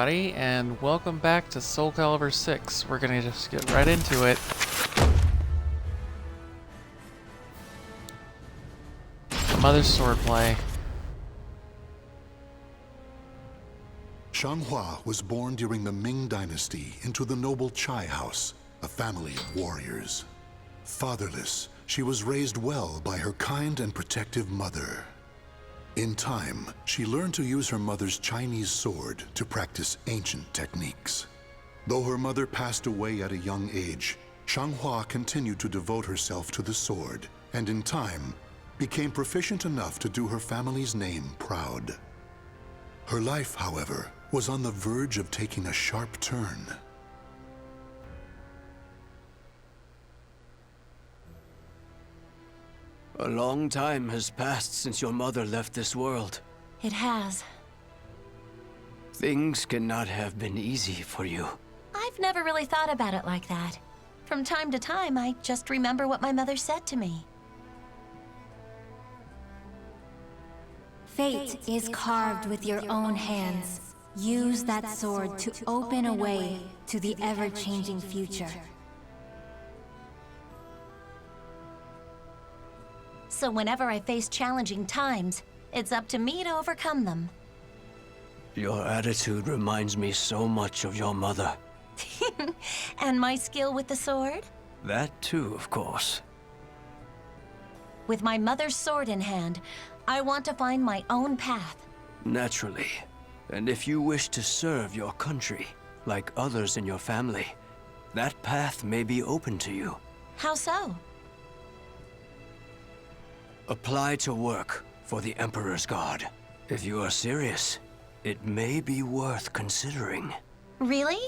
Everybody, and welcome back to SoulCalibur 6. We're gonna just get right into it. The Mother's Swordplay. Xianghua was born during the Ming Dynasty into the noble Chai house, a family of warriors. Fatherless, she was raised well by her kind and protective mother. In time, she learned to use her mother's Chinese sword to practice ancient techniques. Though her mother passed away at a young age, Xianghua continued to devote herself to the sword, and in time, became proficient enough to do her family's name proud. Her life, however, was on the verge of taking a sharp turn. A long time has passed since your mother left this world. It has. Things cannot have been easy for you. I've never really thought about it like that. From time to time, I just remember what my mother said to me. Fate is carved with your own hands. Use that sword to open a way to the ever-changing future. So whenever I face challenging times, it's up to me to overcome them. Your attitude reminds me so much of your mother. And my skill with the sword? That too, of course. With my mother's sword in hand, I want to find my own path. Naturally. And if you wish to serve your country, like others in your family, that path may be open to you. How so? Apply to work for the Emperor's Guard. If you are serious, it may be worth considering. Really?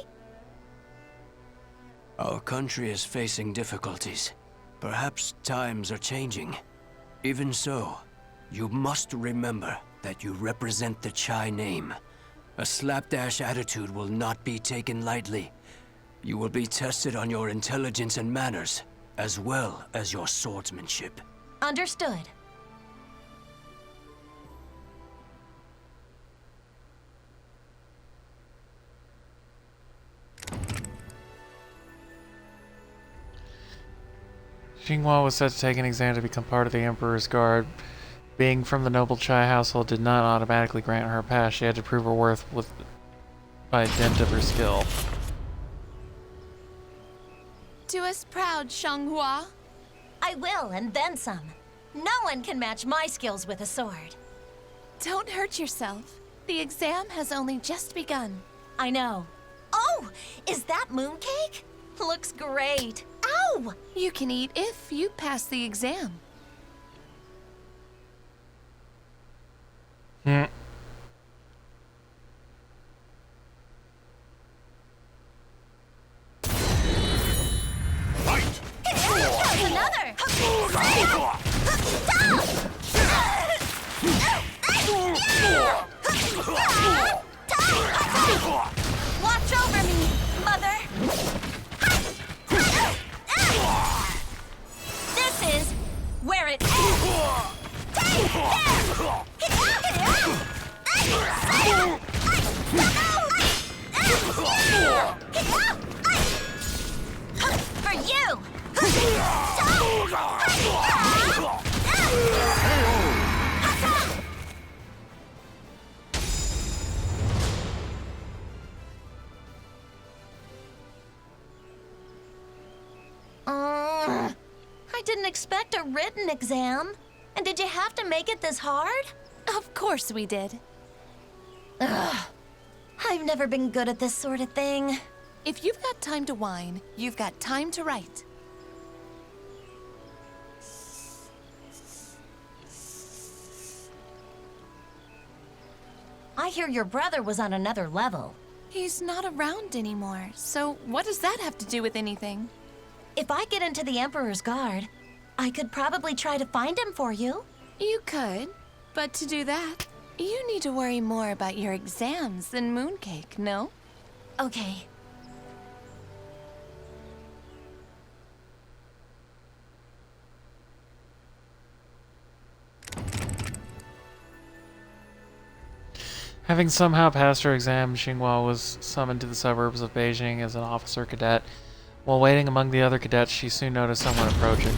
Our country is facing difficulties. Perhaps times are changing. Even so, you must remember that you represent the Chai name. A slapdash attitude will not be taken lightly. You will be tested on your intelligence and manners, as well as your swordsmanship. Understood. Xinghua was set to take an exam to become part of the Emperor's Guard. Being from the noble Chai household did not automatically grant her a pass. She had to prove her worth by dint of her skill. Do us proud, Xianghua. I will, and then some. No one can match my skills with a sword. Don't hurt yourself. The exam has only just begun. I know. Oh, is that mooncake? Looks great. Ow! You can eat if you pass the exam. Another! Watch over me, Mother! This is where it ends! For you! I didn't expect a written exam. And did you have to make it this hard? Of course we did. Ugh. I've never been good at this sort of thing. If you've got time to whine, you've got time to write. I hear your brother was on another level. He's not around anymore, so what does that have to do with anything? If I get into the Emperor's Guard, I could probably try to find him for you. You could, but to do that, you need to worry more about your exams than mooncake, no? Okay. Having somehow passed her exam, Xinghua was summoned to the suburbs of Beijing as an officer cadet. While waiting among the other cadets, she soon noticed someone approaching.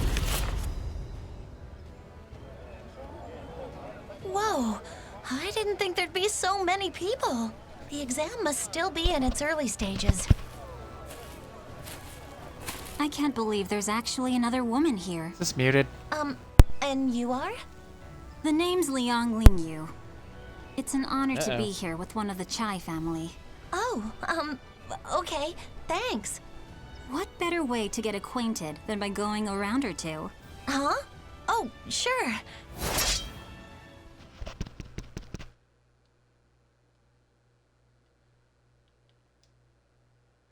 Whoa, I didn't think there'd be so many people. The exam must still be in its early stages. I can't believe there's actually another woman here. Is this muted? And you are? The name's Liang Lingyu. It's an honor to be Uh-oh. here with one of the Chai family. Oh, okay, thanks. What better way to get acquainted than by going around or two? Huh? Oh, sure.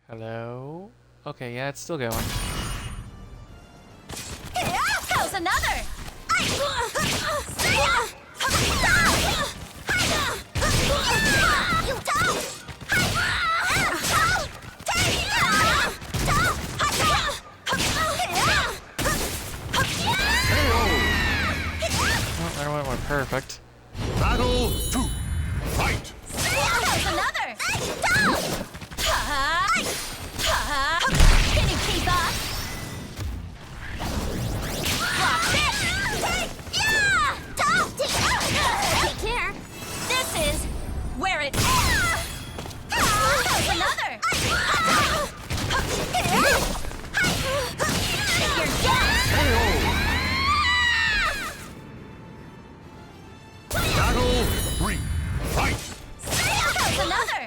Hello? Okay, yeah, it's still going. How's another? Oh, there went perfect. Battle 2. Fight! How's another? Can you keep up? Take care. This is where it ends. How's another? You're done. Battle 3. Fight! How's another?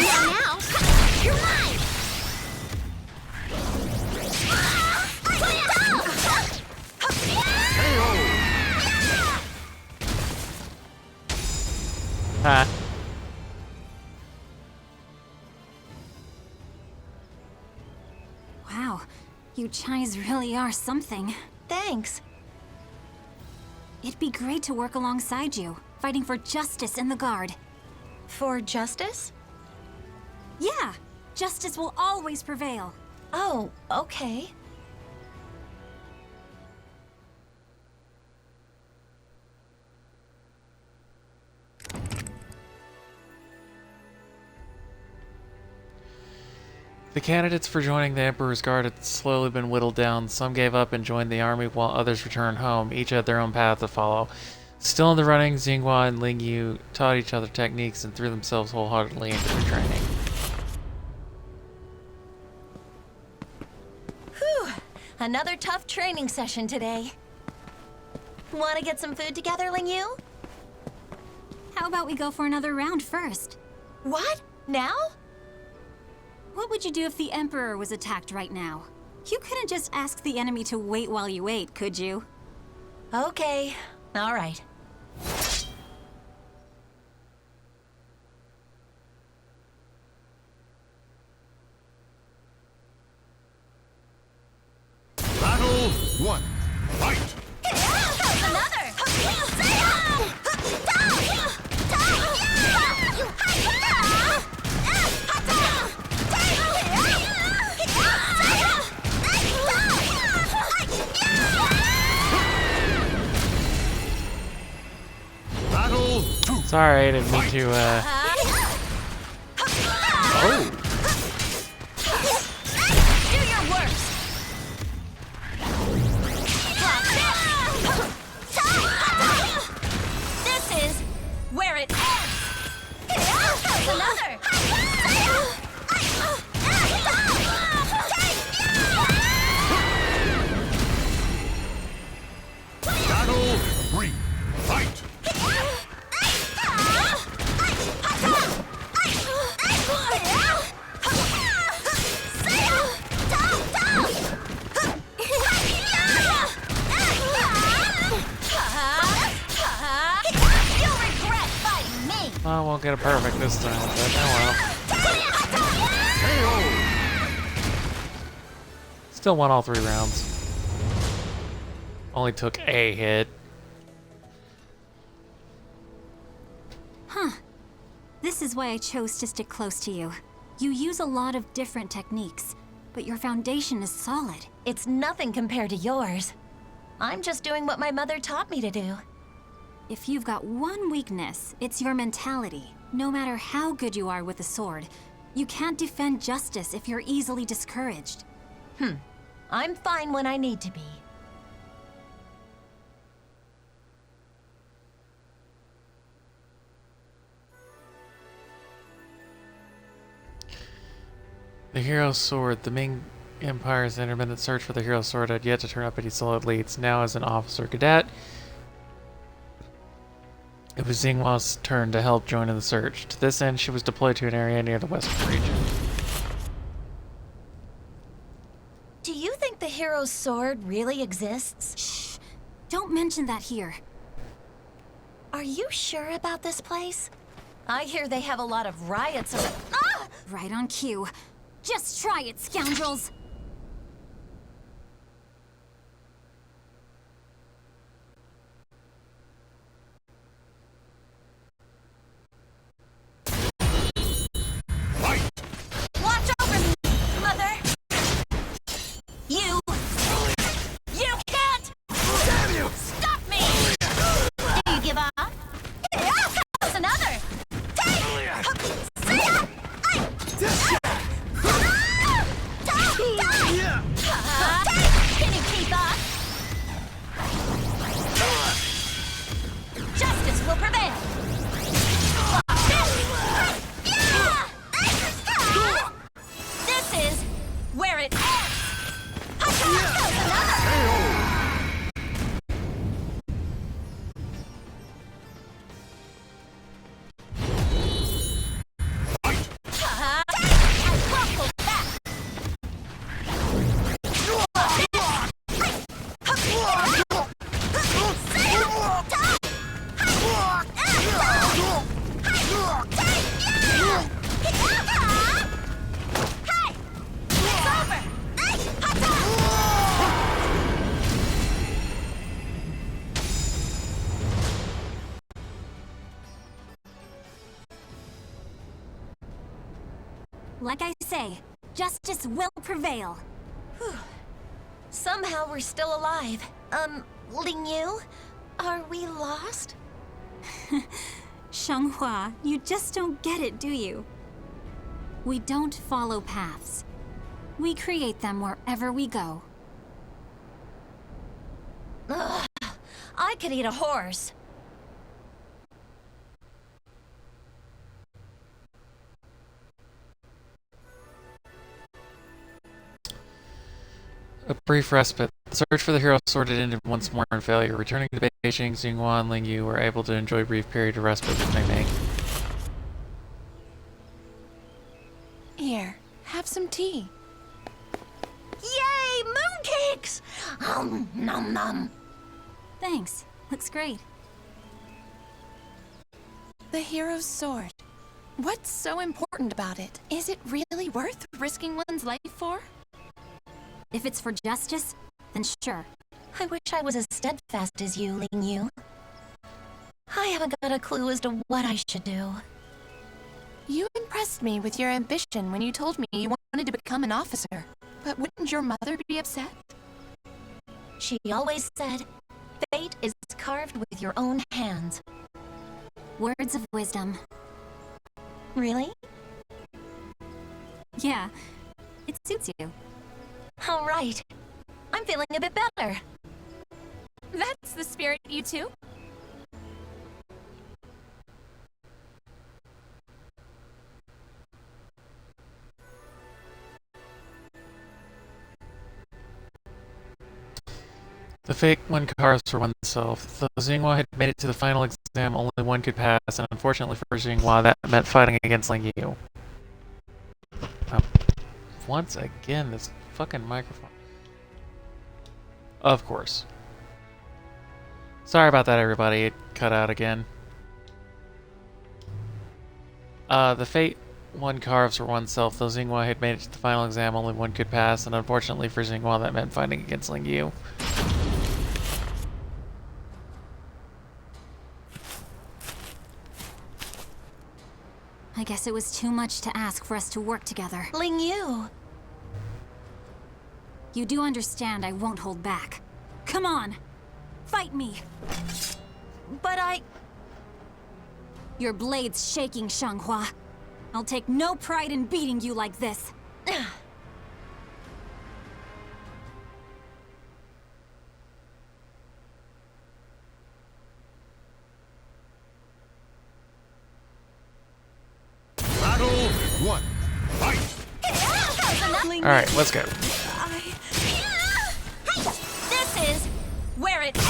Now, you're mine. Ah. Wow, you Chais really are something. Thanks. It'd be great to work alongside you, fighting for justice in the Guard. For justice? Yeah, justice will always prevail. Oh, okay. The candidates for joining the Emperor's Guard had slowly been whittled down. Some gave up and joined the army, while others returned home. Each had their own path to follow. Still in the running, Xinghua and Lingyu taught each other techniques and threw themselves wholeheartedly into their training. Whew. Another tough training session today. Want to get some food together, Lingyu? How about we go for another round first? What? Now? What would you do if the Emperor was attacked right now? You couldn't just ask the enemy to wait while you ate, could you? Okay. All right. Battle 1. Fight! How's another? Battle 2. Sorry, I didn't mean to, Oh! Do your worst. This is where it ends. How's another? Battle 3. Fight! You'll regret fighting me. I won't get a perfect this time, but oh well. Still won all 3 rounds. Only took a hit. Huh. This is why I chose to stick close to you. You use a lot of different techniques. but your foundation is solid. It's nothing compared to yours. I'm just doing what my mother taught me to do. If you've got one weakness, it's your mentality. No matter how good you are with a sword, you can't defend justice if you're easily discouraged. I'm fine when I need to be. The Hero's Sword. The Ming Empire's intermittent search for the Hero's Sword had yet to turn up any solid leads. Now, as an officer cadet, it was Xinghua's turn to help join in the search. To this end, she was deployed to an area near the western region. Do you think the Hero's Sword really exists? Shh! Don't mention that here. Are you sure about this place? I hear they have a lot of riots around. Ah! Right on cue. Just try it, scoundrels! Watch over me, Mother! You can't! Damn you! Stop me! Do you give up? Here comes another! Take! See ya! Can you keep up? Justice will prevail! This is where it ends! Goes another! Like I say, justice will prevail. Somehow we're still alive. Ling Yu? Are we lost? Shanghua, you just don't get it, do you? We don't follow paths. We create them wherever we go. Ugh, I could eat a horse. A brief respite. The search for the Hero's Sword had ended once more in failure. Returning to Beijing, Xinghua and Ling Yu were able to enjoy a brief period of respite with Mei Mei. Here, have some tea. Yay, mooncakes! Nom nom. Thanks. Looks great. The Hero's Sword. What's so important about it? Is it really worth risking one's life for? If it's for justice, then sure. I wish I was as steadfast as you, Ling Yu. I haven't got a clue as to what I should do. You impressed me with your ambition when you told me you wanted to become an officer. But wouldn't your mother be upset? She always said, fate is carved with your own hands. Words of wisdom. Really? Yeah, it suits you. All right. I'm feeling a bit better. That's the spirit, you two. The fate one carves for oneself. Though Xinghua had made it to the final exam only one could pass, and unfortunately for Xinghua, that meant fighting against Ling Yu. Once again, this fucking microphone. Of course. Sorry about that, everybody. It cut out again. The fate one carves for oneself. Though Xinghua had made it to the final exam only one could pass, and unfortunately for Xinghua, that meant fighting against Ling Yu. I guess it was too much to ask for us to work together. Ling Yu. You do understand I won't hold back. Come on! Fight me! But Your blade's shaking, Shanghua. I'll take no pride in beating you like this. Battle 1. Fight! Alright, let's go. This is where it ends.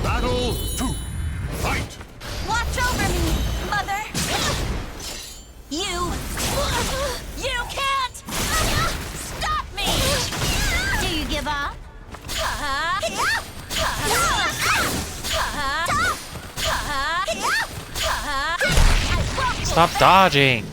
Battle 2. Fight! Watch over me, Mother! You can't stop me! Do you give up? Stop dodging!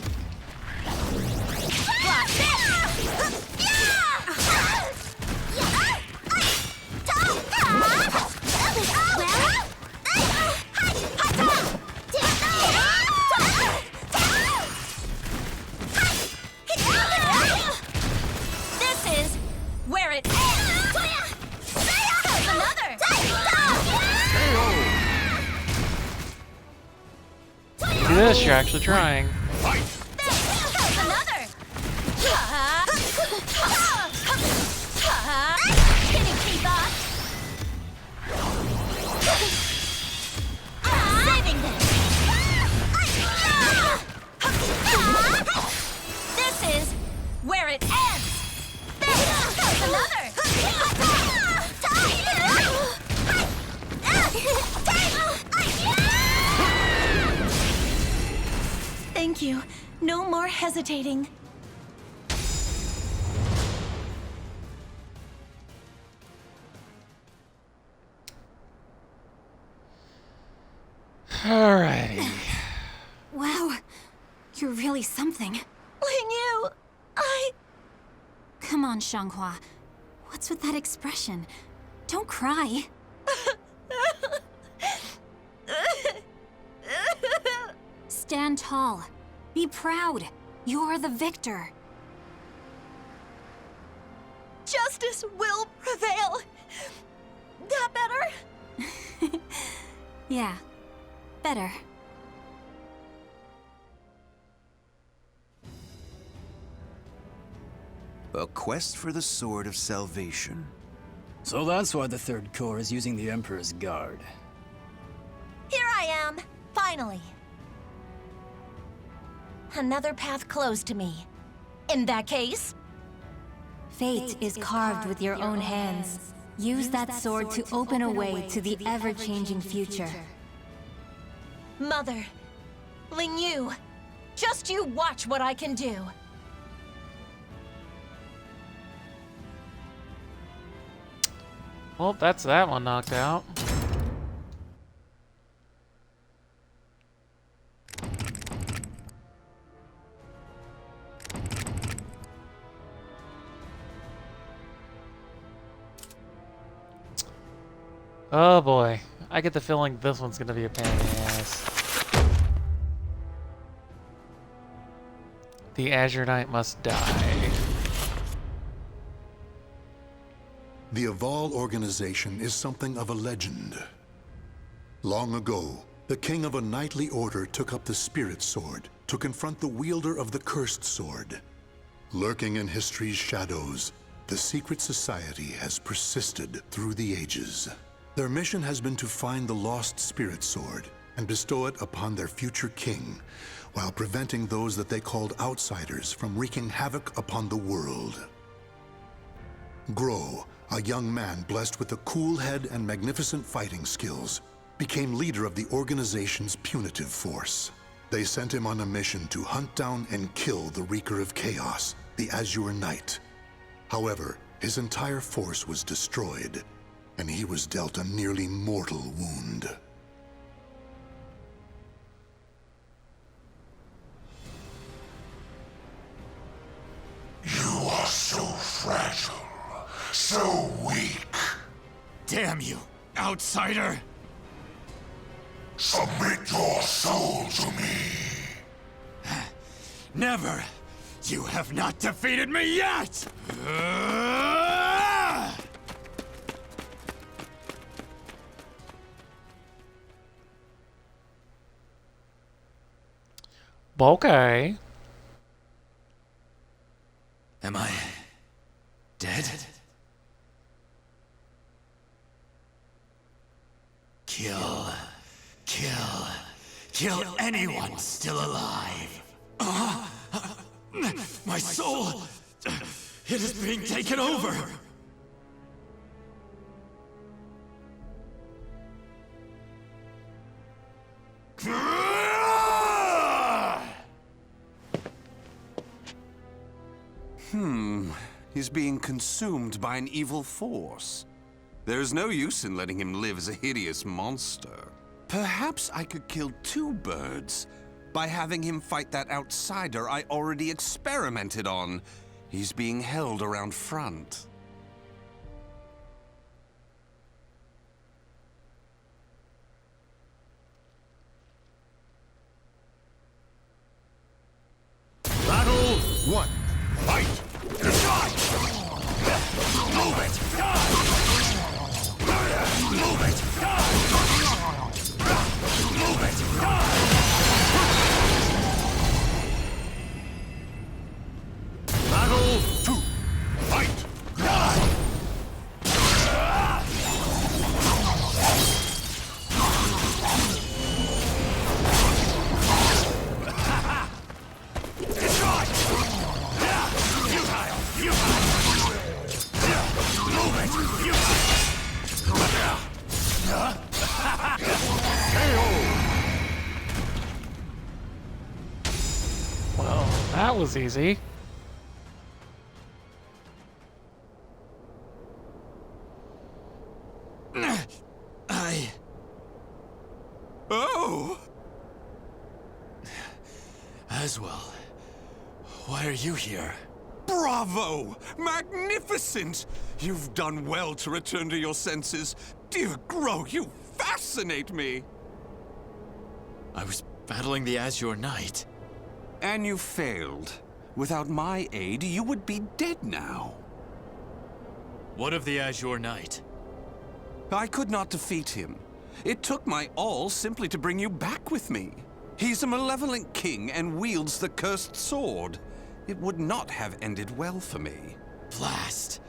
This is where it ends! There's another! Do this, you're actually trying. Fight! There's another! Can you keep up? Saving them! This is where it ends! There's another! Thank you. No more hesitating. Alrighty. Wow, you're really something. Lingyu, Come on, Shanghua. What's with that expression? Don't cry. Stand tall. Be proud. You're the victor. Justice will prevail. That better? Yeah, better. A quest for the Sword of Salvation. So that's why the Third Corps is using the Emperor's Guard. Here I am, finally. Another path closed to me. In that case, Fate is carved with your own hands. Use that sword to open a way to the ever-changing future. Mother, Lingyu, just you watch what I can do. Well, that's that one knocked out. Oh boy, I get the feeling this one's gonna be a pain in the ass. The Azure Knight must die. The Aval organization is something of a legend. Long ago, the king of a knightly order took up the Spirit Sword to confront the wielder of the Cursed Sword. Lurking in history's shadows, the secret society has persisted through the ages. Their mission has been to find the lost Spirit Sword and bestow it upon their future king, while preventing those that they called outsiders from wreaking havoc upon the world. Grow, a young man blessed with a cool head and magnificent fighting skills, became leader of the organization's punitive force. They sent him on a mission to hunt down and kill the Wreaker of Chaos, the Azure Knight. However, his entire force was destroyed, and he was dealt a nearly mortal wound. so weak. Damn you, outsider! Submit your soul to me. Never! You have not defeated me yet! Okay. Am I dead? Kill anyone still alive. My soul, it is being taken over. He's being consumed by an evil force. There's no use in letting him live as a hideous monster. Perhaps I could kill two birds by having him fight that outsider I already experimented on. He's being held around front. Battle One. fight! Move it! Move it! Move it! Battle 2. Fight! Well, that was easy. Oh! Aswell, why are you here? Bravo! Magnificent! You've done well to return to your senses. Dear Grow, you fascinate me! I was battling the Azure Knight. And you failed. Without my aid, you would be dead now. What of the Azure Knight? I could not defeat him. It took my all simply to bring you back with me. He's a malevolent king and wields the cursed sword. It would not have ended well for me. Blast!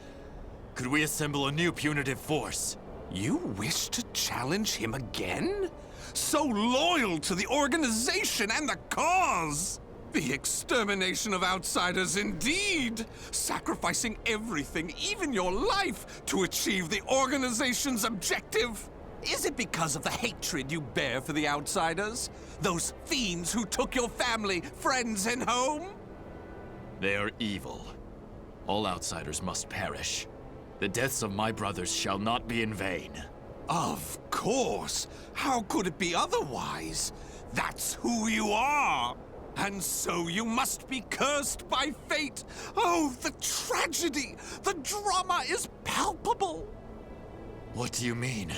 Could we assemble a new punitive force? You wish to challenge him again? So loyal to the organization and the cause! The extermination of outsiders indeed! Sacrificing everything, even your life, to achieve the organization's objective! Is it because of the hatred you bear for the outsiders? Those fiends who took your family, friends, and home? They are evil. All outsiders must perish. The deaths of my brothers shall not be in vain. Of course! How could it be otherwise? That's who you are! And so you must be cursed by fate! Oh, the tragedy! The drama is palpable! What do you mean?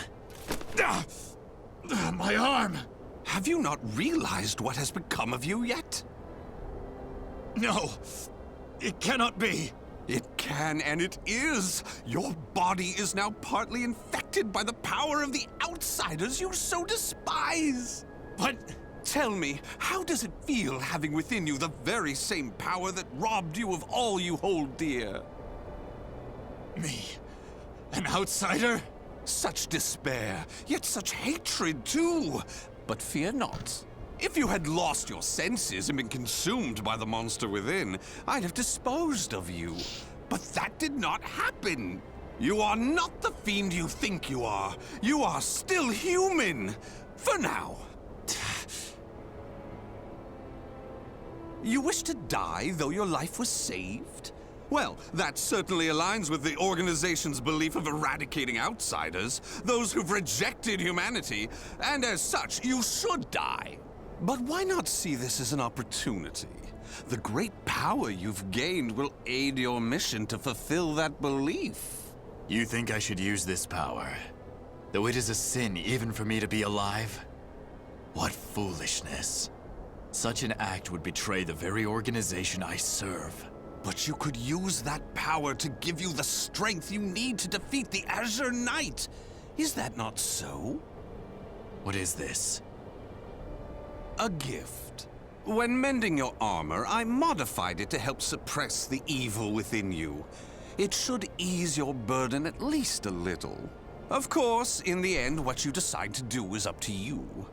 My arm! Have you not realized what has become of you yet? No! It cannot be! It can and it is! Your body is now partly infected by the power of the outsiders you so despise! But... Tell me, how does it feel having within you the very same power that robbed you of all you hold dear? me... an outsider? Such despair, yet such hatred too! But fear not. If you had lost your senses and been consumed by the monster within, I'd have disposed of you. But that did not happen. You are not the fiend you think you are. You are still human. For now. You wish to die, though your life was saved? Well, that certainly aligns with the organization's belief of eradicating outsiders, those who've rejected humanity, and as such, you should die. But why not see this as an opportunity? The great power you've gained will aid your mission to fulfill that belief. You think I should use this power? Though it is a sin even for me to be alive? What foolishness. Such an act would betray the very organization I serve. But you could use that power to give you the strength you need to defeat the Azure Knight. Is that not so? What is this? A gift. When mending your armor, I modified it to help suppress the evil within you. It should ease your burden at least a little. Of course, in the end, what you decide to do is up to you.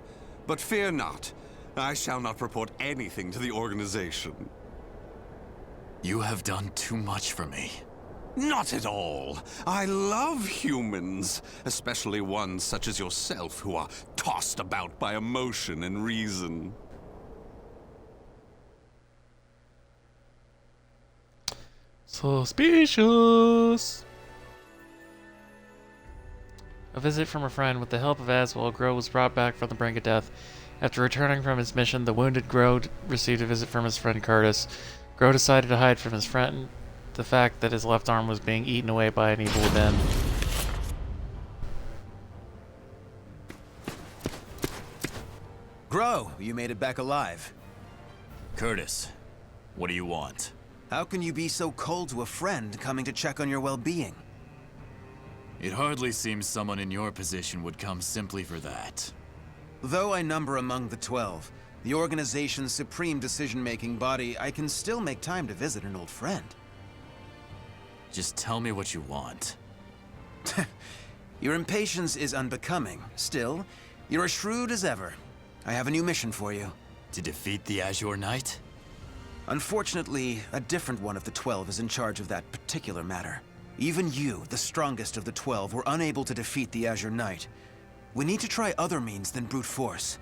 But fear not. I shall not report anything to the organization. You have done too much for me. Not at all. I love humans, especially ones such as yourself who are tossed about by emotion and reason. Suspicious. A visit from a friend. With the help of Aswell, Grow was brought back from the brink of death. After returning from his mission, the wounded Grow received a visit from his friend Curtis. Grow decided to hide from his friend the fact that his left arm was being eaten away by an evil within. Grow, you made it back alive. Curtis, what do you want? How can you be so cold to a friend coming to check on your well-being? It hardly seems someone in your position would come simply for that. Though I number among the 12, the organization's supreme decision-making body, I can still make time to visit an old friend. Just tell me what you want. Your impatience is unbecoming. Still, you're as shrewd as ever. I have a new mission for you. To defeat the Azure Knight? Unfortunately, a different one of the 12 is in charge of that particular matter. Even you, the strongest of the 12, were unable to defeat the Azure Knight. We need to try other means than brute force.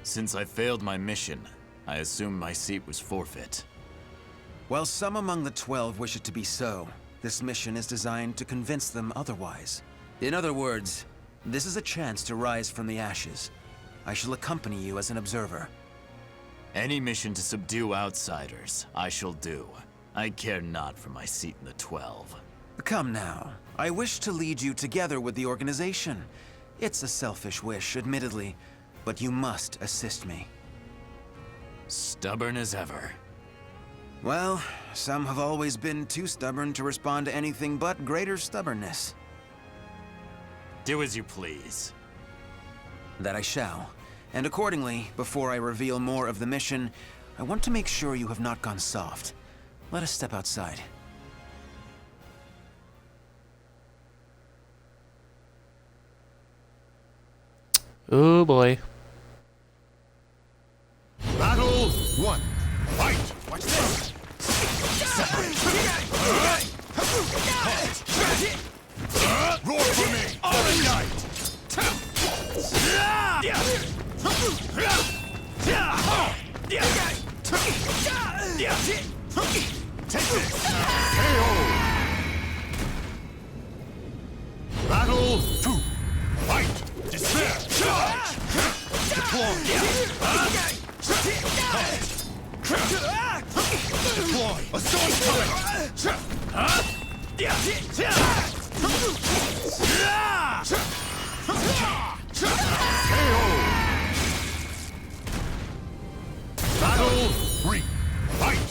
Since I failed my mission, I assume my seat was forfeit. While some among the 12 wish it to be so, this mission is designed to convince them otherwise. In other words, this is a chance to rise from the ashes. I shall accompany you as an observer. Any mission to subdue outsiders, I shall do. I care not for my seat in the 12. Come now. I wish to lead you together with the organization. It's a selfish wish, admittedly, but you must assist me. Stubborn as ever. Well, some have always been too stubborn to respond to anything but greater stubbornness. Do as you please. That I shall. And accordingly, before I reveal more of the mission, I want to make sure you have not gone soft. Let us step outside. Oh boy. Battle 1. Fight! Watch this! Roar for me! All night! Take this! KO! Battle 2. Fight! Despair! Charge! Deploy! Deploy! A storm coming! KO! Battle 3. Fight!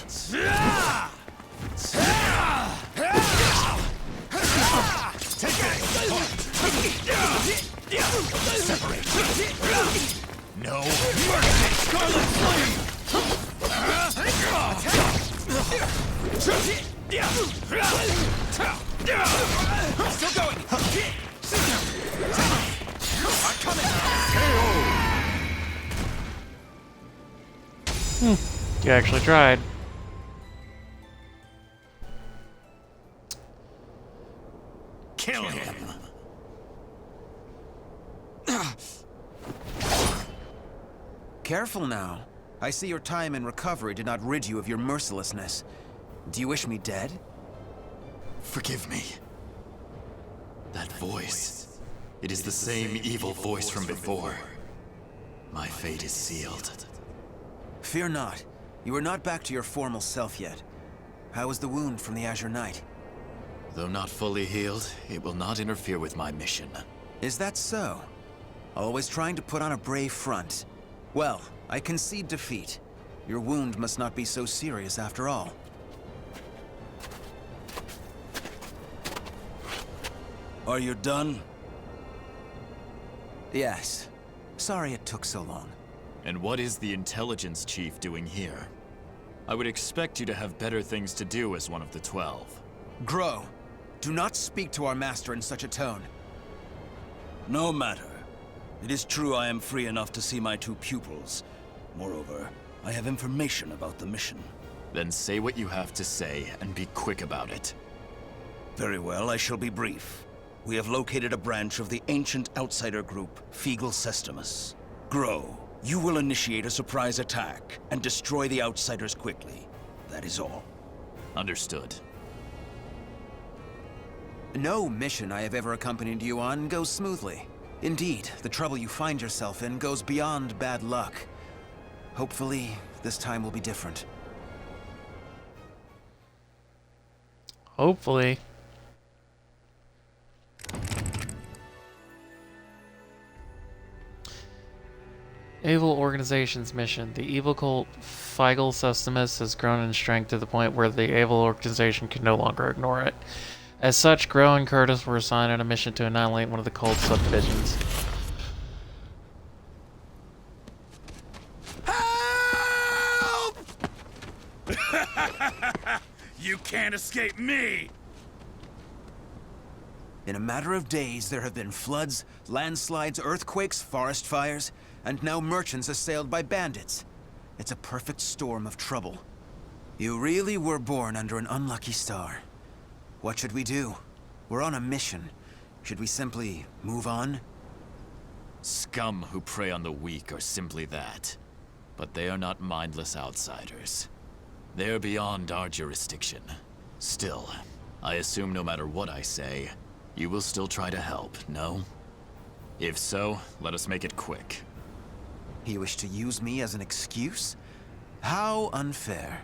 Take this! Separate! No. Scarlet Flame! Still going! I'm coming! KO! You actually tried. Kill him. Careful now. I see your time in recovery did not rid you of your mercilessness. Do you wish me dead? Forgive me. That voice. It is the same evil voice from before. My fate is sealed. Fear not. You are not back to your formal self yet. How was the wound from the Azure Knight? Though not fully healed, it will not interfere with my mission. Is that so? Always trying to put on a brave front. Well, I concede defeat. Your wound must not be so serious after all. Are you done? Yes. Sorry it took so long. And what is the intelligence chief doing here? I would expect you to have better things to do as one of the 12. Grow, do not speak to our master in such a tone. No matter. It is true I am free enough to see my two pupils. Moreover, I have information about the mission. Then say what you have to say, and be quick about it. Very well, I shall be brief. We have located a branch of the ancient outsider group, Feegle Sestimus. Grow, you will initiate a surprise attack and destroy the outsiders quickly. That is all. Understood. No mission I have ever accompanied you on goes smoothly. Indeed, the trouble you find yourself in goes beyond bad luck. Hopefully, this time will be different. Hopefully. Evil Organization's mission. The evil cult Feegle Sestimus has grown in strength to the point where the Evil Organization can no longer ignore it. As such, Grow and Curtis were assigned on a mission to annihilate one of the cult's subdivisions. Help! You can't escape me! In a matter of days, there have been floods, landslides, earthquakes, forest fires, and now merchants assailed by bandits. It's a perfect storm of trouble. You really were born under an unlucky star. What should we do? We're on a mission. Should we simply move on? Scum who prey on the weak are simply that. But they are not mindless outsiders. They are beyond our jurisdiction. Still, I assume no matter what I say, you will still try to help, no? If so, let us make it quick. You wish to use me as an excuse? How unfair.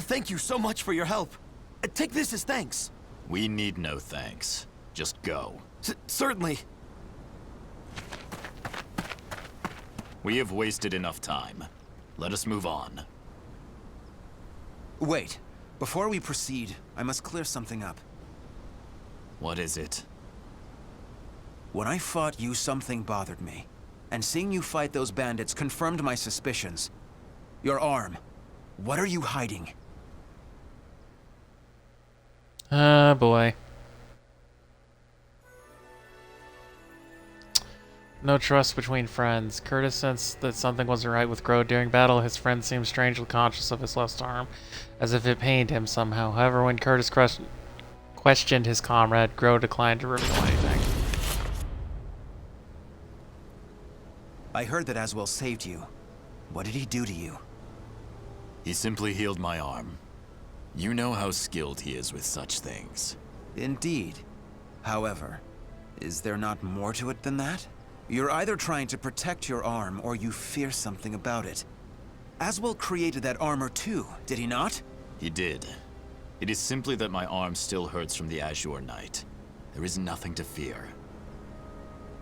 Thank you so much for your help. Take this as thanks. We need no thanks. Just go. Certainly. We have wasted enough time. Let us move on. Wait. Before we proceed, I must clear something up. What is it? When I fought you, something bothered me. And seeing you fight those bandits confirmed my suspicions. Your arm. What are you hiding? Ah, boy. No trust between friends. Curtis sensed that something wasn't right with Grow. During battle, his friend seemed strangely conscious of his left arm, as if it pained him somehow. However, when Curtis questioned his comrade, Grow declined to reveal anything. I heard that Aswell saved you. What did he do to you? He simply healed my arm. You know how skilled he is with such things. Indeed. However, is there not more to it than that? You're either trying to protect your arm, or you fear something about it. Aswell created that armor too, did he not? He did. It is simply that my arm still hurts from the Azure Knight. There is nothing to fear.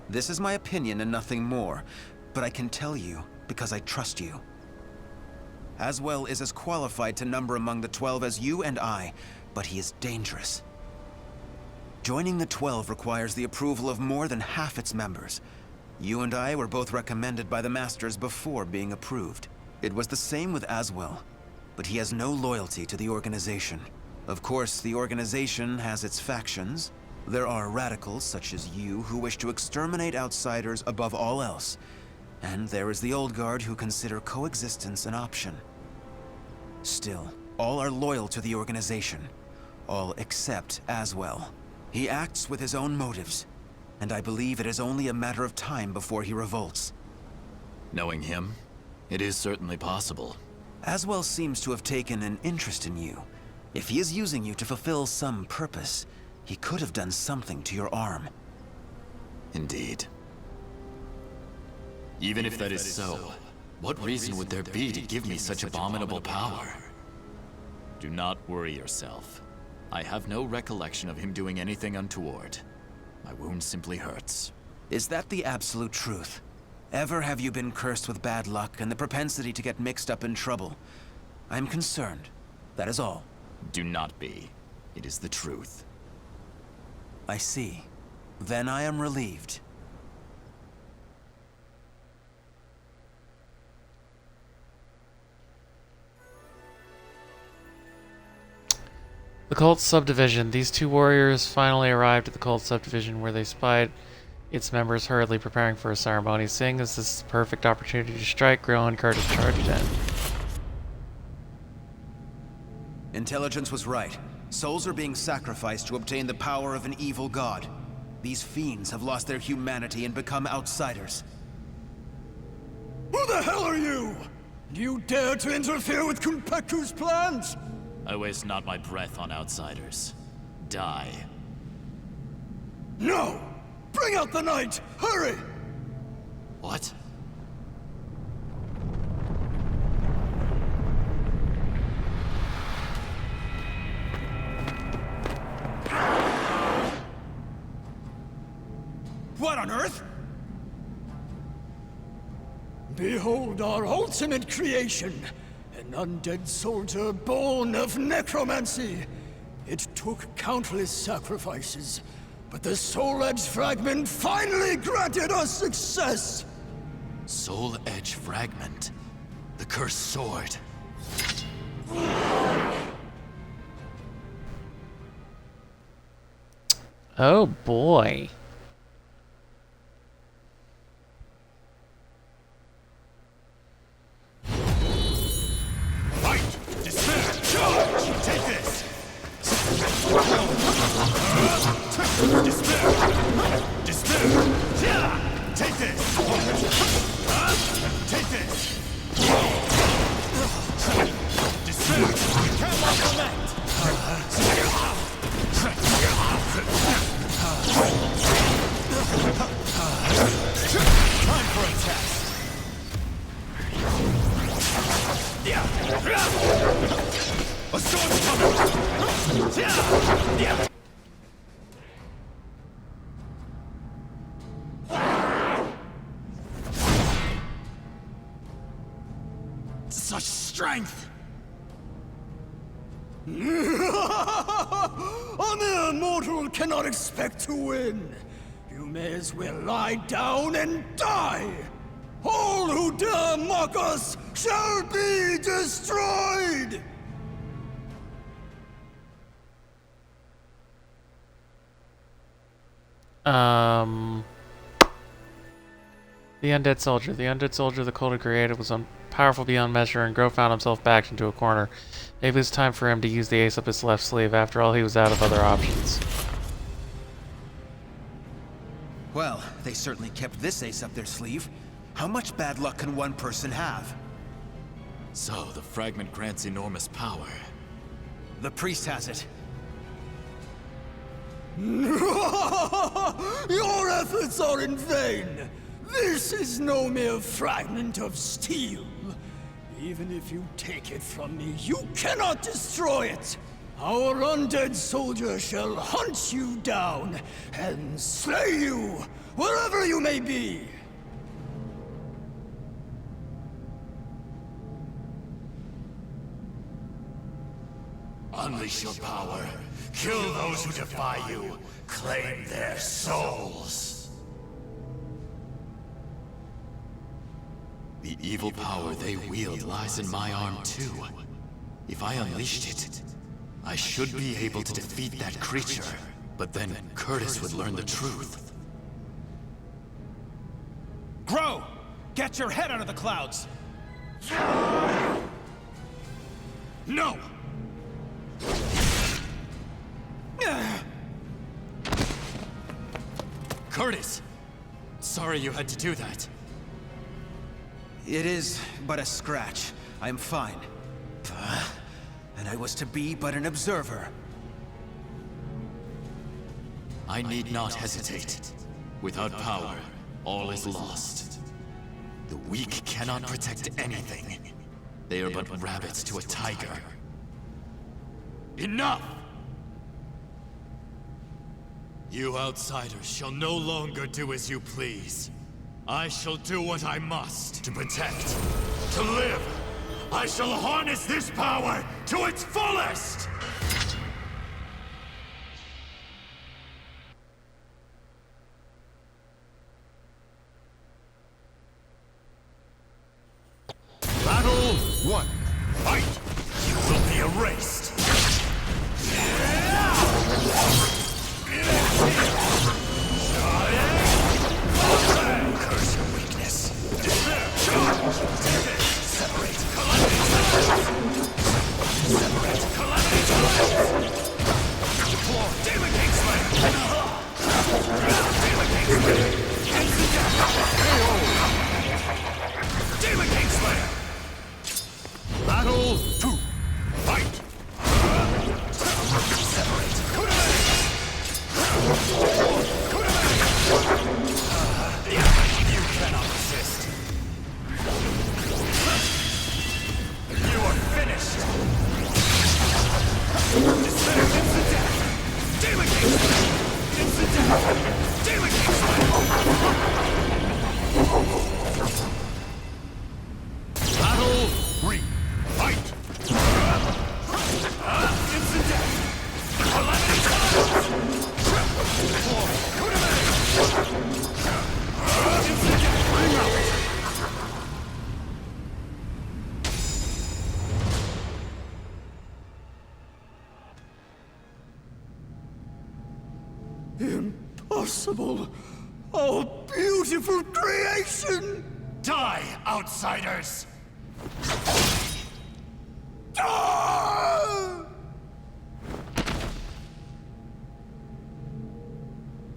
This is my opinion and nothing more, but I can tell you because I trust you. Aswell is as qualified to number among the 12 as you and I, but he is dangerous. Joining the 12 requires the approval of more than half its members. You and I were both recommended by the Masters before being approved. It was the same with Aswell, but he has no loyalty to the organization. Of course, the organization has its factions. There are radicals such as you who wish to exterminate outsiders above all else. And there is the old guard who consider coexistence an option. Still, all are loyal to the organization. All except Aswell. He acts with his own motives, and I believe it is only a matter of time before he revolts. Knowing him, it is certainly possible. Aswell seems to have taken an interest in you. If he is using you to fulfill some purpose, he could have done something to your arm. Indeed. Even if that is so, what reason would there be to give me such abominable power? Do not worry yourself. I have no recollection of him doing anything untoward. My wound simply hurts. Is that the absolute truth? Ever have you been cursed with bad luck and the propensity to get mixed up in trouble? I'm concerned. That is all. Do not be. It is the truth. I see. Then I am relieved. The cult subdivision. These two warriors finally arrived at the cult subdivision where they spied its members hurriedly preparing for a ceremony. Seeing as this is the perfect opportunity to strike, Grill and Curtis charged in. Intelligence was right. Souls are being sacrificed to obtain the power of an evil god. These fiends have lost their humanity and become outsiders. Who the hell are you? Do you dare to interfere with Kunpeku's plans? I waste not my breath on outsiders. Die. No! Bring out the knight! Hurry! What? What on earth? Behold our ultimate creation. An undead soldier born of necromancy. It took countless sacrifices, but the Soul Edge Fragment finally granted us success! Soul Edge Fragment? The cursed sword. Oh boy. Take this! Despair! Take this! Take this! Despair! You can't walk the net! Time for a test! A storm's coming! Such strength! A mere mortal cannot expect to win. You may as well lie down and die. All who dare mock us shall be destroyed! The undead soldier. The undead soldier the cult had created was powerful beyond measure, and Gro found himself backed into a corner. Maybe it was time for him to use the ace up his left sleeve. After all, he was out of other options. Well, they certainly kept this ace up their sleeve. How much bad luck can one person have? So, the fragment grants enormous power. The priest has it. Your efforts are in vain! This is no mere fragment of steel. Even if you take it from me, you cannot destroy it! Our undead soldier shall hunt you down and slay you, wherever you may be! Unleash your power. Kill those who defy you. Claim their souls. The evil power they wield lies in my arm too. If I unleashed it, I should be able to defeat that creature. But then Curtis would learn the truth. Grow! Get your head out of the clouds! No! Curtis! Sorry you had to do that. It is but a scratch. I am fine. And I was to be but an observer. I need not hesitate. Without power, all is lost. The weak cannot protect anything. They are but rabbits to a tiger. Enough! You outsiders shall no longer do as you please. I shall do what I must to protect, to live. I shall harness this power to its fullest! Battle 1. Fight! You will be erased! Curse your weakness. Separate. Separate. Demon King Slayer! Demon King Slayer! Instant death! Demon King Slayer! Battle 2. Fight! Separate. You cannot resist. You are finished. Instant death. Demon King Slayer! Instant death. Demon King Slayer! Battle 3. Fight! Instant death! Impossible! Oh, beautiful creation! Die, outsiders! Ah!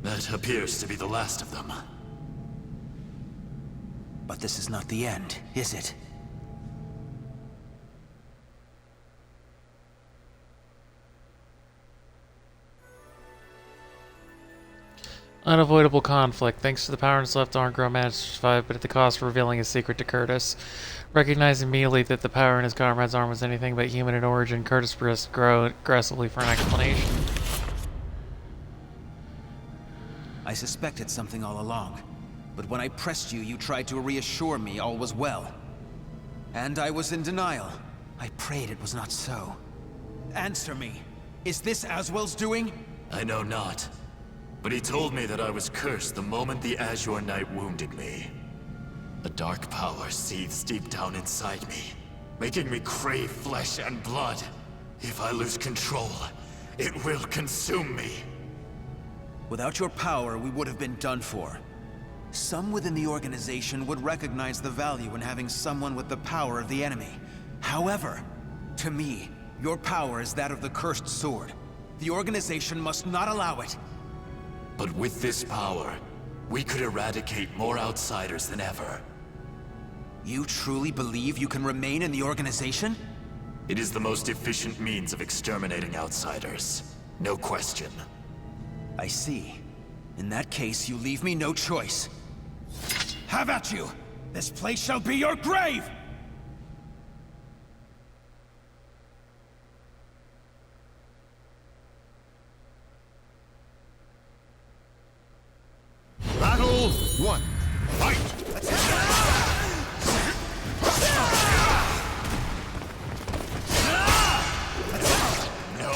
That appears to be the last of them. But this is not the end, is it? Unavoidable conflict. Thanks to the power in his left arm, Grow managed to survive, but at the cost of revealing his secret to Curtis. Recognizing immediately that the power in his comrade's arm was anything but human in origin, Curtis pressed Grow aggressively for an explanation. I suspected something all along. But when I pressed you, you tried to reassure me all was well. And I was in denial. I prayed it was not so. Answer me. Is this Aswell's doing? I know not. But he told me that I was cursed the moment the Azure Knight wounded me. A dark power seethes deep down inside me, making me crave flesh and blood. If I lose control, it will consume me. Without your power, we would have been done for. Some within the organization would recognize the value in having someone with the power of the enemy. However, to me, your power is that of the cursed sword. The organization must not allow it. But with this power, we could eradicate more outsiders than ever. You truly believe you can remain in the organization? It is the most efficient means of exterminating outsiders. No question. I see. In that case, you leave me no choice. Have at you! This place shall be your grave! Battle 1. Fight! No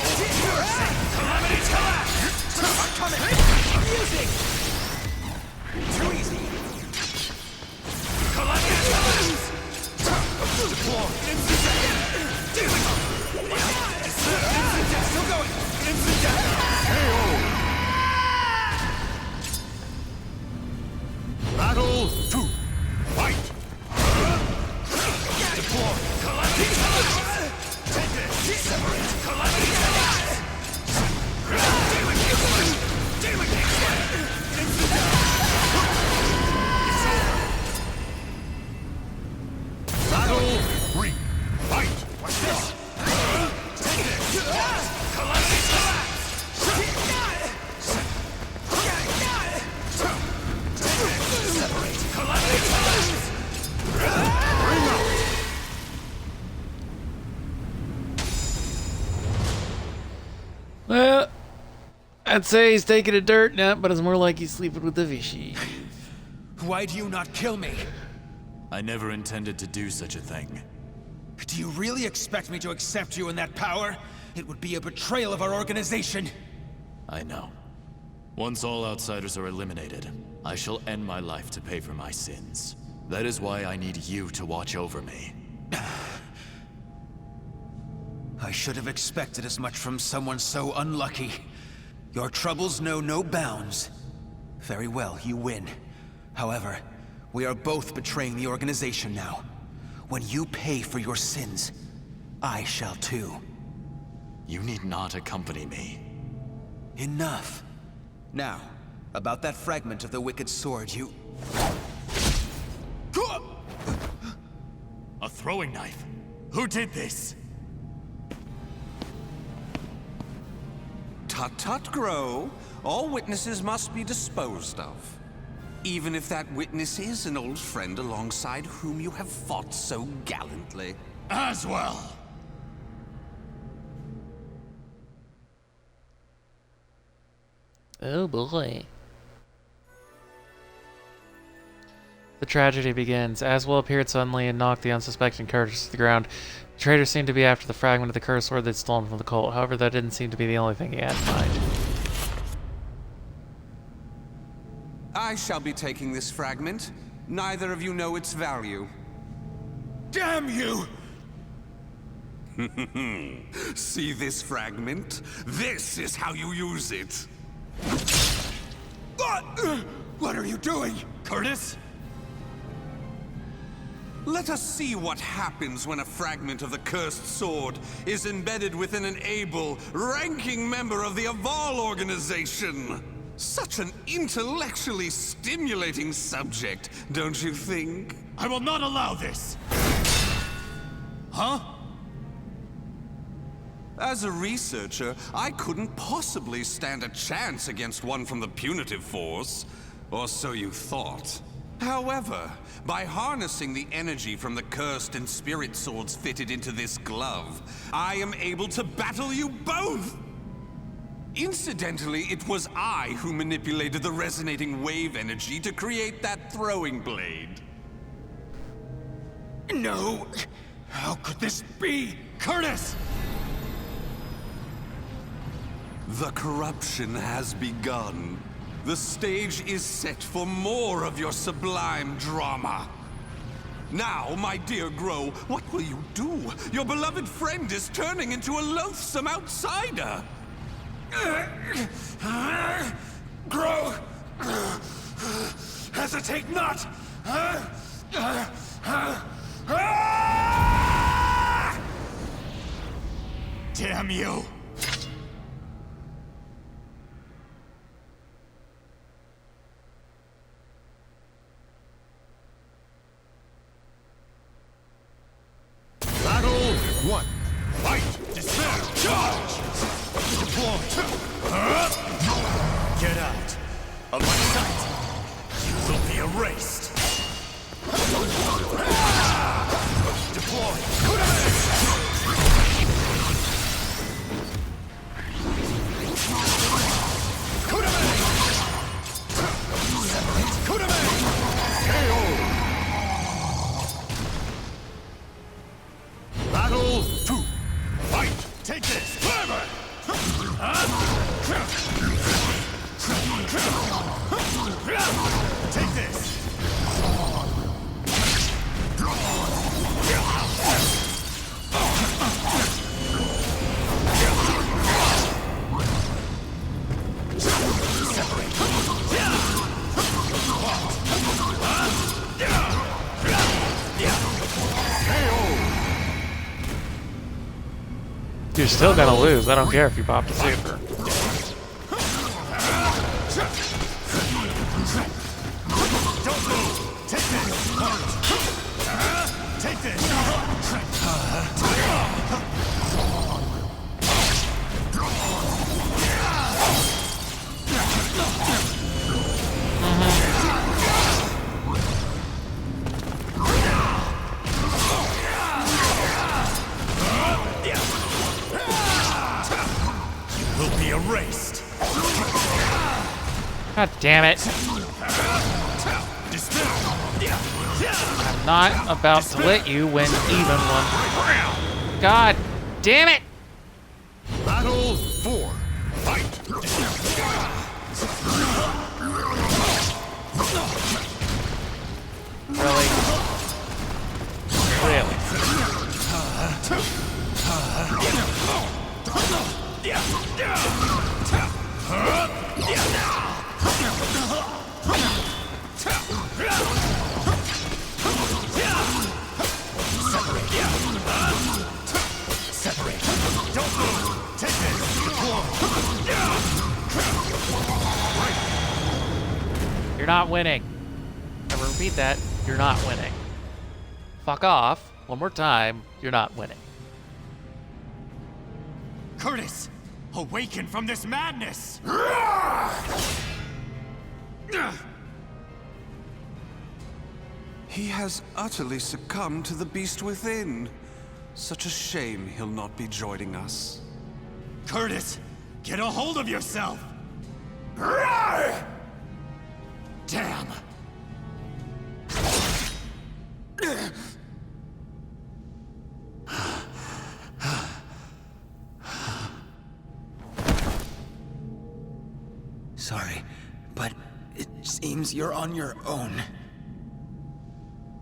I'd say he's taking a dirt nap, but it's more like he's sleeping with the fishy. Why do you not kill me? I never intended to do such a thing. Do you really expect me to accept you in that power? It would be a betrayal of our organization. I know. Once all outsiders are eliminated, I shall end my life to pay for my sins. That is why I need you to watch over me. I should have expected as much from someone so unlucky. Your troubles know no bounds. Very well, you win. However, we are both betraying the organization now. When you pay for your sins, I shall too. You need not accompany me. Enough. Now, about that fragment of the Wicked Sword, you... A throwing knife? Who did this? Tut-tut, Grow. All witnesses must be disposed of. Even if that witness is an old friend alongside whom you have fought so gallantly. As well. Oh boy. The tragedy begins. Aswell appeared suddenly and knocked the unsuspecting Curtis to the ground. The traitor seemed to be after the fragment of the cursed sword they'd stolen from the cult. However, that didn't seem to be the only thing he had in mind. I shall be taking this fragment. Neither of you know its value. Damn you! See this fragment? This is how you use it. What are you doing? Curtis? Let us see what happens when a fragment of the cursed sword is embedded within an able, ranking member of the Aval organization. Such an intellectually stimulating subject, don't you think? I will not allow this! Huh? As a researcher, I couldn't possibly stand a chance against one from the punitive force. Or so you thought. However, by harnessing the energy from the cursed and spirit swords fitted into this glove, I am able to battle you both! Incidentally, it was I who manipulated the resonating wave energy to create that throwing blade. No! How could this be? Curtis! The corruption has begun. The stage is set for more of your sublime drama. Now, my dear Grow, what will you do? Your beloved friend is turning into a loathsome outsider. Grow! Hesitate not! Damn you! Battle 1. Fight! Despair! Charge! Deploy! Get out of my sight! You will be erased! Deploy! Battle 2. Fight! Take this! Clever! Take this! You're still gonna lose. I don't care if you pop the super. Don't move! Take this! Take this! You will be God damn it. I'm not about to let you win even one. God damn it! Battle 4. Fight! Really? Really? Separate. Don't move. Take this. You're not winning. I will repeat that. You're not winning. Fuck off. One more time. You're not winning. Curtis, awaken from this madness! He has utterly succumbed to the beast within. Such a shame he'll not be joining us. Curtis, get a hold of yourself! Damn! Sorry, but it seems you're on your own.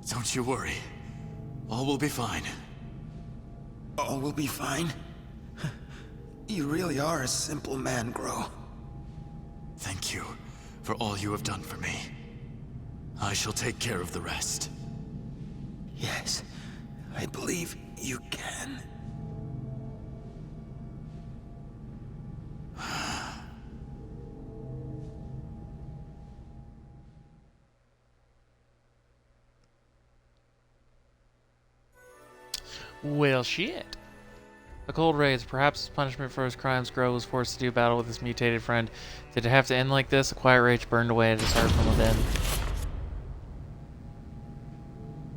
Don't you worry. All will be fine. All will be fine? You really are a simple man, Grow. Thank you for all you have done for me. I shall take care of the rest. Yes, I believe you can. Well, shit. A cold raise. Perhaps as punishment for his crimes, Grow was forced to do battle with his mutated friend. Did it have to end like this? A quiet rage burned away at his heart from within.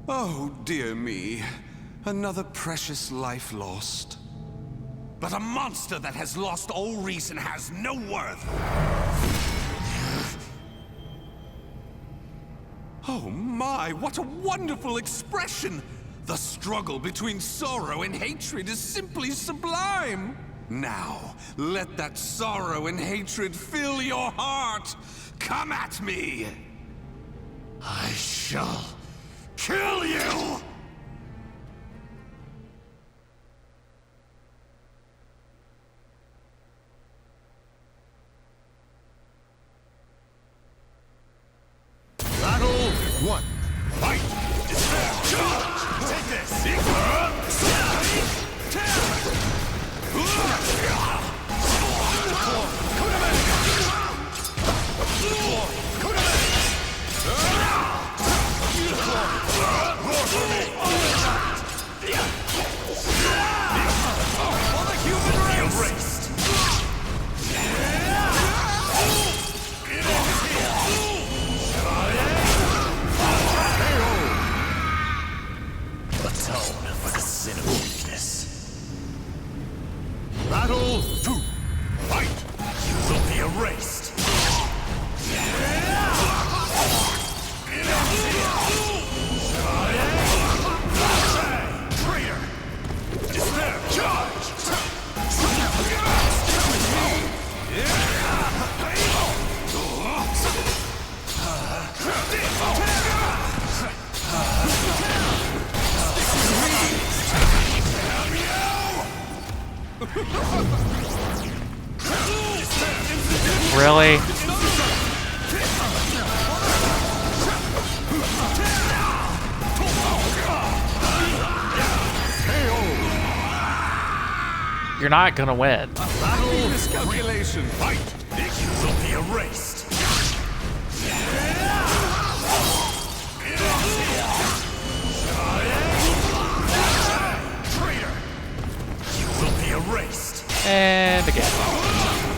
Oh, dear me. Another precious life lost. But a monster that has lost all reason has no worth. Oh my, what a wonderful expression! The struggle between sorrow and hatred is simply sublime! Now, let that sorrow and hatred fill your heart! Come at me! I shall kill you! Battle 1. Fight! Charge! Take this! Atone for the sin of weakness. Battle 2. Fight! You will be erased! Traitor! Despair! Charge! Really? You're not gonna win. Battle miscalculation! Fight! You will be erased! Traitor! You will be erased! And again.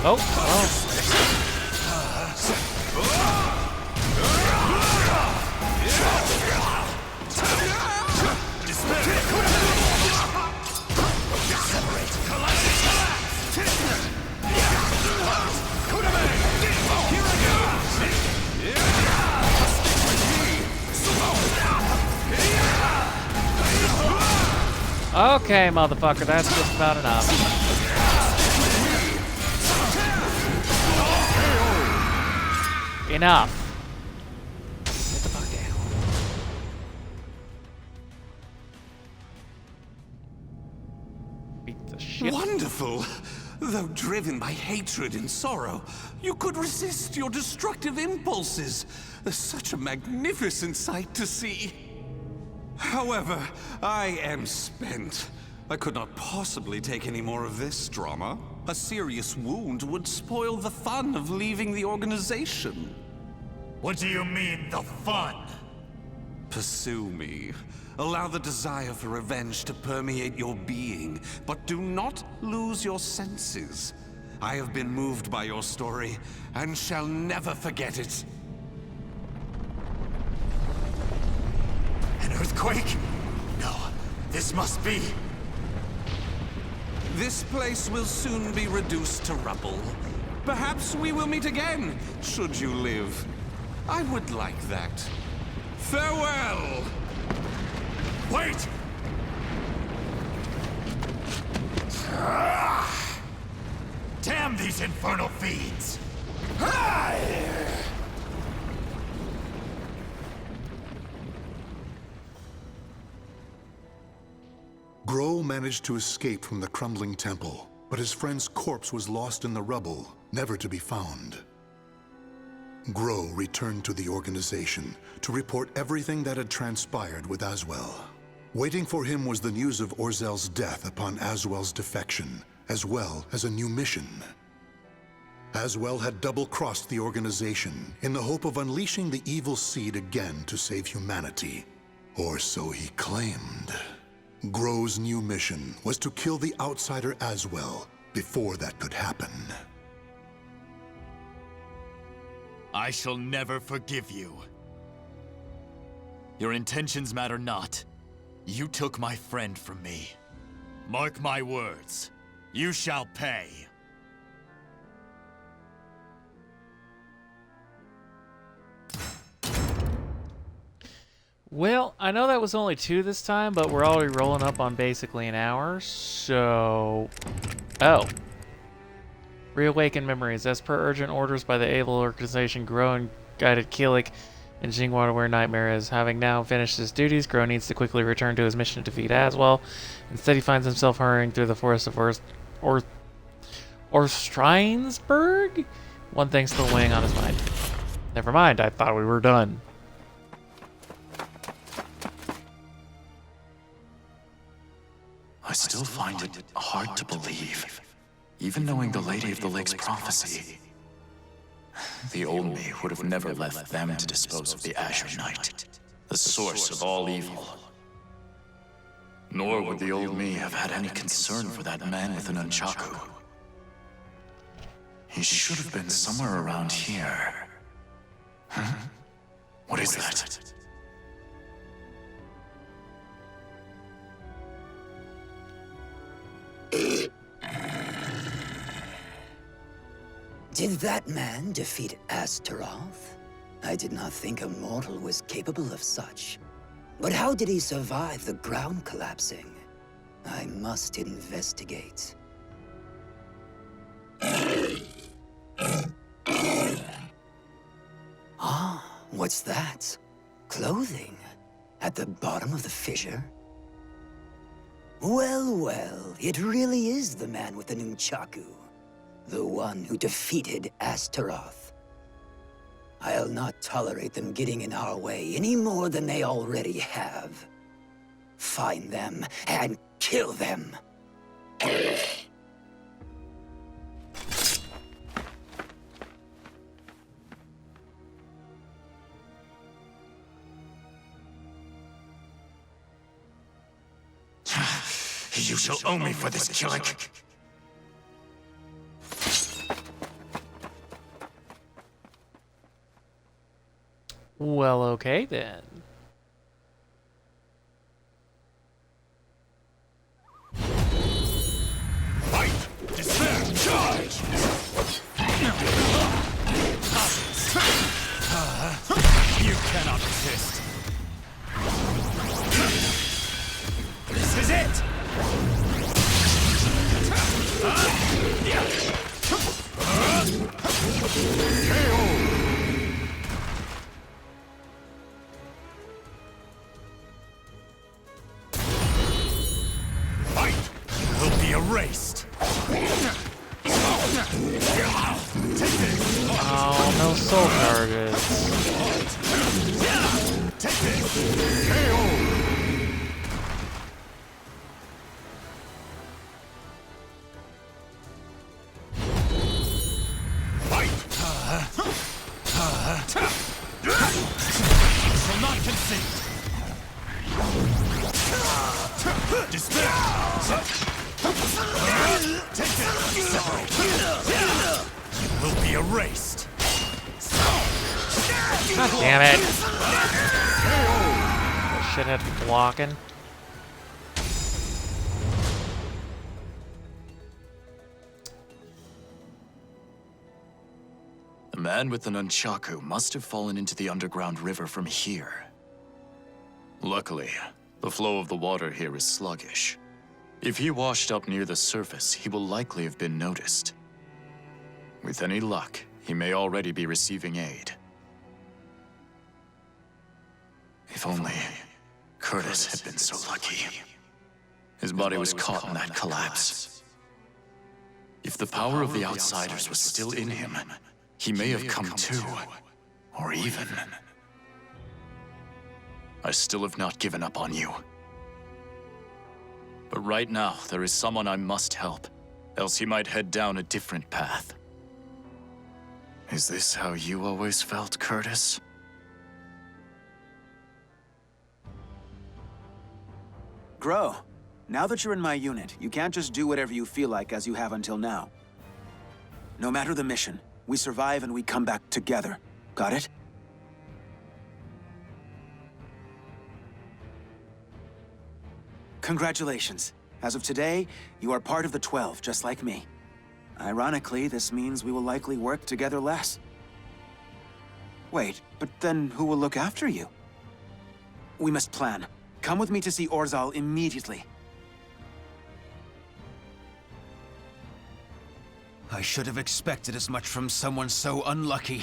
Oh, well. Okay, motherfucker, that's just about enough. Enough. Get the fuck down. Beat the shit. Wonderful! Though driven by hatred and sorrow, you could resist your destructive impulses. Such a magnificent sight to see. However, I am spent. I could not possibly take any more of this drama. A serious wound would spoil the fun of leaving the organization. What do you mean, the fun? Pursue me. Allow the desire for revenge to permeate your being, but do not lose your senses. I have been moved by your story, and shall never forget it. An earthquake? No, this must be... This place will soon be reduced to rubble. Perhaps we will meet again, should you live. I would like that. Farewell! Wait! Damn these infernal fiends! Grow managed to escape from the crumbling temple, but his friend's corpse was lost in the rubble, never to be found. Grow returned to the organization to report everything that had transpired with Aswell. Waiting for him was the news of Orzel's death upon Aswell's defection, as well as a new mission. Aswell had double-crossed the organization in the hope of unleashing the evil seed again to save humanity. Or so he claimed. Grow's new mission was to kill the outsider Aswell before that could happen. I shall never forgive you. Your intentions matter not. You took my friend from me. Mark my words. You shall pay. Well, I know that was only 2 this time, but we're already rolling up on basically an hour, so... Oh. Reawaken memories. As per urgent orders by the able organization, Grow and guided Keelik and Jingwa to where Nightmare is. Having now finished his duties, Grow needs to quickly return to his mission to defeat Aswell. Instead, he finds himself hurrying through the forest of Orstrinesburg? One thing still weighing on his mind. Never mind, I thought we were done. I still find it hard to believe, even knowing the Lady of the Lake's prophecy. The old me would have never left them to dispose of the Azure Knight, the source of all evil. Nor would the old me have had any concern for that man with an nunchaku. He should have been somewhere around here. Huh? What is that? Did that man defeat Astaroth? I did not think a mortal was capable of such. But how did he survive the ground collapsing? I must investigate. Ah, what's that? Clothing? At the bottom of the fissure? Well, well, it really is the man with the nunchaku. The one who defeated Astaroth. I'll not tolerate them getting in our way any more than they already have. Find them and kill them. You shall owe me for this, Killick. Well, okay then. Fight! Despair! Charge! You cannot resist. This is it! Shall not consent. Despair. Take it. Separate. You will be erased. God damn it. Shithead blocking. The man with the nunchaku must have fallen into the underground river from here. Luckily, the flow of the water here is sluggish. If he washed up near the surface, he will likely have been noticed. With any luck, he may already be receiving aid. If only Curtis had been so lucky. His body was caught in that collapse. If the power of the outsiders was still in him, he may have come to, or even... I still have not given up on you. But right now, there is someone I must help, else he might head down a different path. Is this how you always felt, Curtis? Grow, now that you're in my unit, you can't just do whatever you feel like as you have until now. No matter the mission, we survive and we come back together. Got it? Congratulations. As of today, you are part of the 12, just like me. Ironically, this means we will likely work together less. Wait, but then who will look after you? We must plan. Come with me to see Orzal immediately. I should have expected as much from someone so unlucky.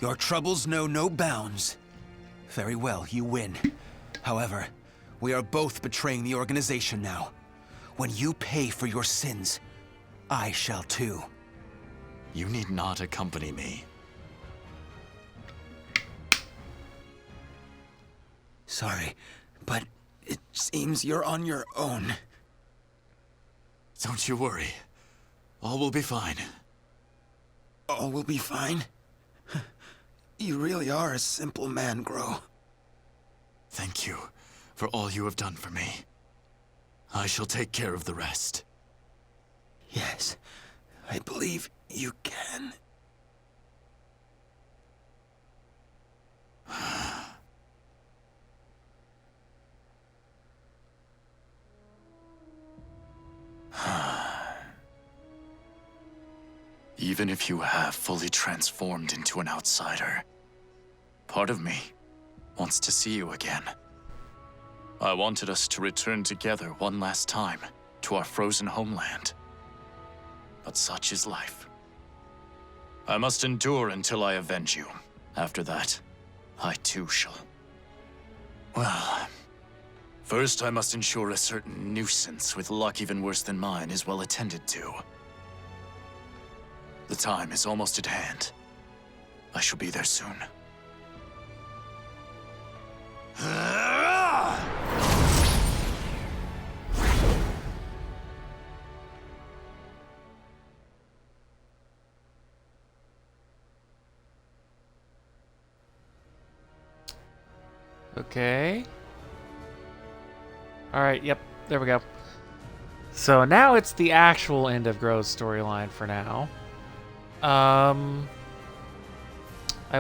Your troubles know no bounds. Very well, you win. However, we are both betraying the organization now. When you pay for your sins, I shall too. You need not accompany me. Sorry, but it seems you're on your own. Don't you worry. All will be fine. All will be fine? You really are a simple man, Grow. Thank you for all you have done for me. I shall take care of the rest. Yes, I believe you can. Even if you have fully transformed into an outsider, part of me wants to see you again. I wanted us to return together one last time to our frozen homeland. But such is life. I must endure until I avenge you. After that, I too shall. Well, first I must ensure a certain nuisance with luck even worse than mine is well attended to. The time is almost at hand. I shall be there soon. Okay. Alright, yep, there we go. So now it's the actual end of Grow's storyline for now. I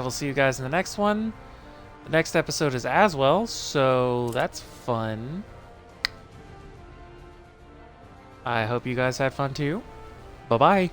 will see you guys in the next one. The next episode is as well, so that's fun. I hope you guys had fun too. Bye-bye.